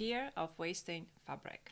fear of wasting fabric.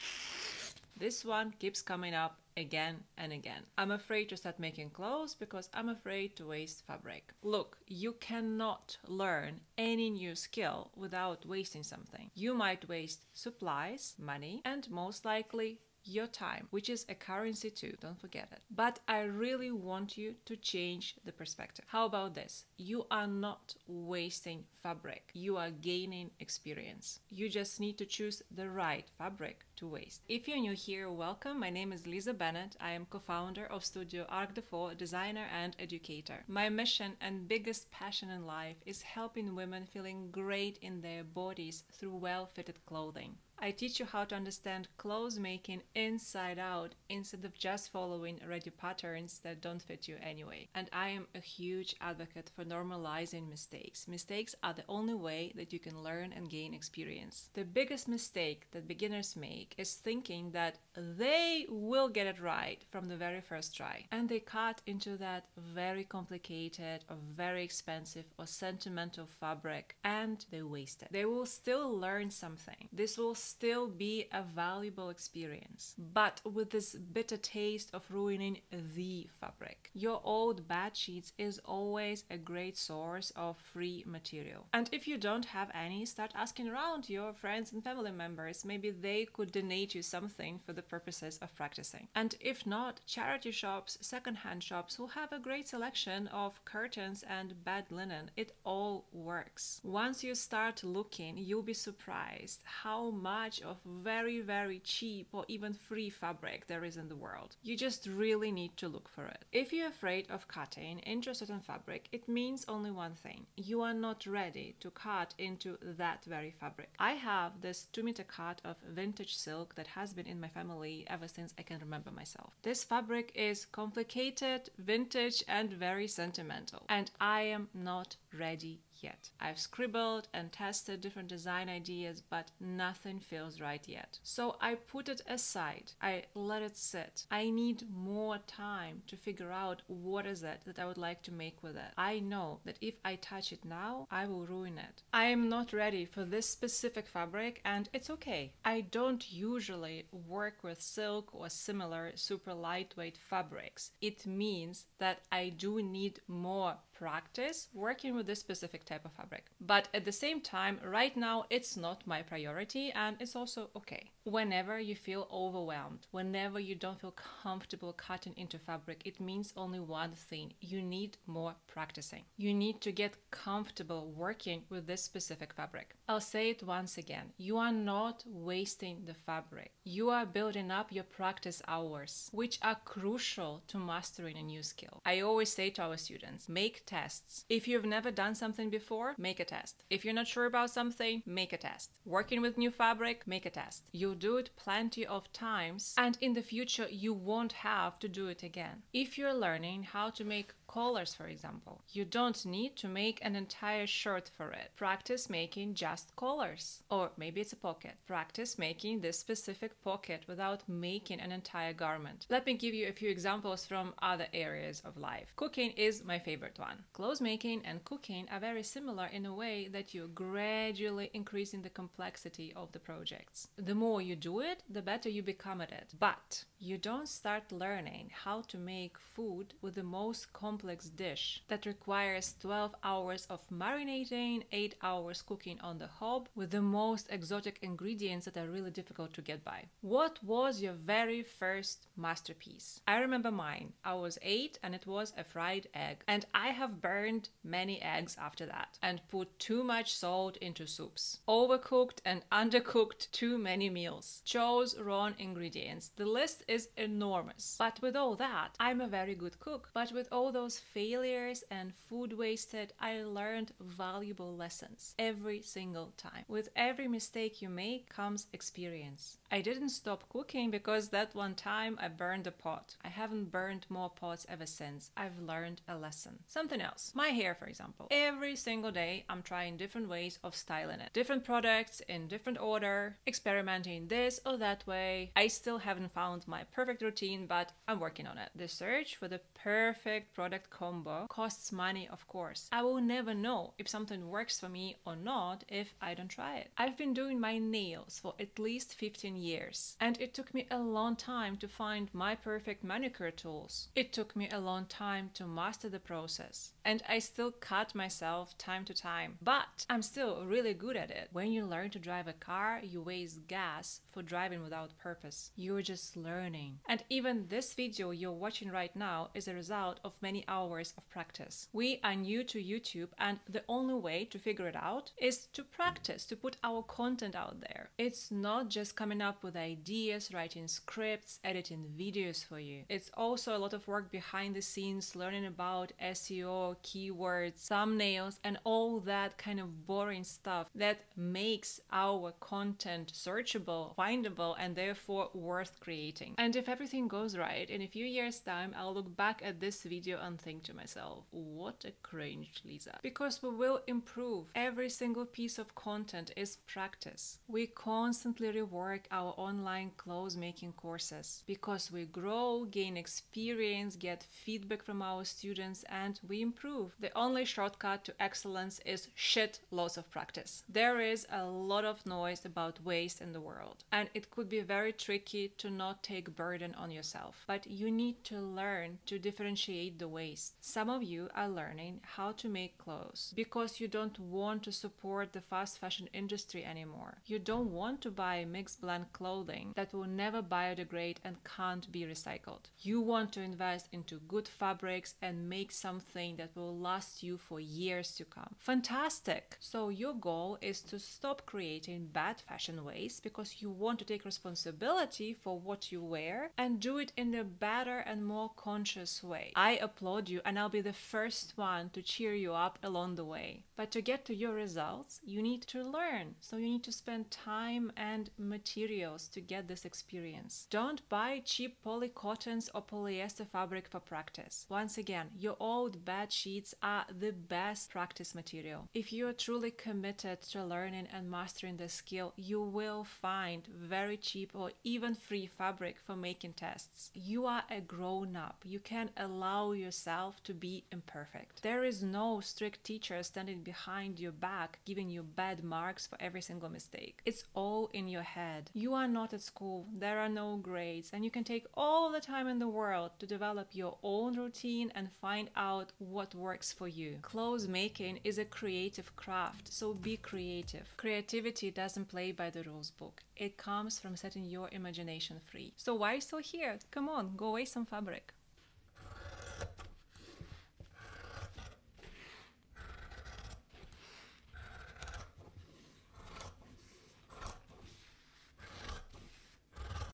This one keeps coming up again and again. I'm afraid to start making clothes because I'm afraid to waste fabric. Look, you cannot learn any new skill without wasting something. You might waste supplies, money, and most likely your time, which is a currency too, don't forget it. But I really want you to change the perspective. How about this? You are not wasting fabric. You are gaining experience. You just need to choose the right fabric to waste. If you're new here, welcome. My name is Lisa Bennett. I am co-founder of studio Arkdefo, designer and educator. My mission and biggest passion in life is helping women feeling great in their bodies through well-fitted clothing. I teach you how to understand clothes making inside out instead of just following ready patterns that don't fit you anyway. And I am a huge advocate for normalizing mistakes. Mistakes are the only way that you can learn and gain experience. The biggest mistake that beginners make is thinking that they will get it right from the very first try. And they cut into that very complicated or very expensive or sentimental fabric and they waste it. They will still learn something. This will still be a valuable experience, but with this bitter taste of ruining the fabric. Your old bedsheets is always a great source of free material. And if you don't have any, start asking around your friends and family members. Maybe they could donate you something for the purposes of practicing. And if not, charity shops, secondhand shops will have a great selection of curtains and bed linen. It all works. Once you start looking, you'll be surprised how much of very, very cheap or even free fabric there is in the world. You just really need to look for it. If you're afraid of cutting into a certain fabric, it means only one thing. You are not ready to cut into that very fabric. I have this 2-meter cut of vintage silk that has been in my family ever since I can remember myself. This fabric is complicated, vintage, and very sentimental. And I am not ready yet. I've scribbled and tested different design ideas, but nothing feels right yet. So I put it aside. I let it sit. I need more time to figure out what is it that I would like to make with it. I know that if I touch it now, I will ruin it. I am not ready for this specific fabric and it's okay. I don't usually work with silk or similar super lightweight fabrics. It means that I do need more practice working with this specific type of fabric. But at the same time, right now, it's not my priority and it's also okay. Whenever you feel overwhelmed, whenever you don't feel comfortable cutting into fabric, it means only one thing. You need more practicing. You need to get comfortable working with this specific fabric. I'll say it once again. You are not wasting the fabric. You are building up your practice hours, which are crucial to mastering a new skill. I always say to our students, make tests. If you've never done something before, make a test. If you're not sure about something, make a test. Working with new fabric, make a test. You'll do it plenty of times and in the future you won't have to do it again. If you're learning how to make collars, for example, you don't need to make an entire shirt for it. Practice making just collars. Or maybe it's a pocket. Practice making this specific pocket without making an entire garment. Let me give you a few examples from other areas of life. Cooking is my favorite one. Clothes making and cooking are very similar in a way that you're gradually increasing the complexity of the projects. The more you do it, the better you become at it. But you don't start learning how to make food with the most complex dish that requires 12 hours of marinating, 8 hours cooking on the hob with the most exotic ingredients that are really difficult to get by. What was your very first masterpiece? I remember mine. I was 8 and it was a fried egg. And I have burned many eggs after that and put too much salt into soups. Overcooked and undercooked too many meals. Chose wrong ingredients. The list is enormous. But with all that, I'm a very good cook. But with all those failures and food wasted, I learned valuable lessons every single time. With every mistake you make comes experience. I didn't stop cooking because that one time I burned a pot. I haven't burned more pots ever since. I've learned a lesson. Something Something else. My hair, for example. Every single day, I'm trying different ways of styling it. Different products in different order, experimenting this or that way. I still haven't found my perfect routine, but I'm working on it. The search for the perfect product combo costs money, of course. I will never know if something works for me or not if I don't try it. I've been doing my nails for at least 15 years, and it took me a long time to find my perfect manicure tools. It took me a long time to master the process, and I still cut myself time to time, but I'm still really good at it. When you learn to drive a car, you waste gas for driving without purpose. You're just learning. And even this video you're watching right now is a result of many hours of practice. We are new to YouTube, and the only way to figure it out is to practice, to put our content out there. It's not just coming up with ideas, writing scripts, editing videos for you. It's also a lot of work behind the scenes, learning about SEO, keywords, thumbnails, and all that kind of boring stuff that makes our content searchable, findable, and therefore worth creating. And if everything goes right, in a few years' time, I'll look back at this video and think to myself, what a cringe, Lisa. Because we will improve. Every single piece of content is practice. We constantly rework our online clothes making courses because we grow, gain experience, get feedback from our students, and we improve. The only shortcut to excellence is shit loads of practice. There is a lot of noise about waste in the world, and it could be very tricky to not take burden on yourself. But you need to learn to differentiate the waste. Some of you are learning how to make clothes because you don't want to support the fast fashion industry anymore. You don't want to buy mixed blend clothing that will never biodegrade and can't be recycled. You want to invest into good fabrics and make something that will last you for years to come. Fantastic! So your goal is to stop creating bad fashion waste because you want to take responsibility for what you wear and do it in a better and more conscious way. I applaud you, and I'll be the first one to cheer you up along the way. But to get to your results, you need to learn. So you need to spend time and materials to get this experience. Don't buy cheap polycottons or polyester fabric for practice. Once again, your old bed sheets are the best practice material. If you are truly committed to learning and mastering the skill, you will find very cheap or even free fabric for making tests. You are a grown-up. You can allow yourself to be imperfect. There is no strict teacher standing behind your back giving you bad marks for every single mistake. It's all in your head. You are not at school. There are no grades, and you can take all the time in the world to develop your own routine and find out what works for you. Clothes making is a creative craft, so be creative. Creativity doesn't play by the rules book. It comes from setting your imagination free. So why are you still here? Come on, go waste some fabric.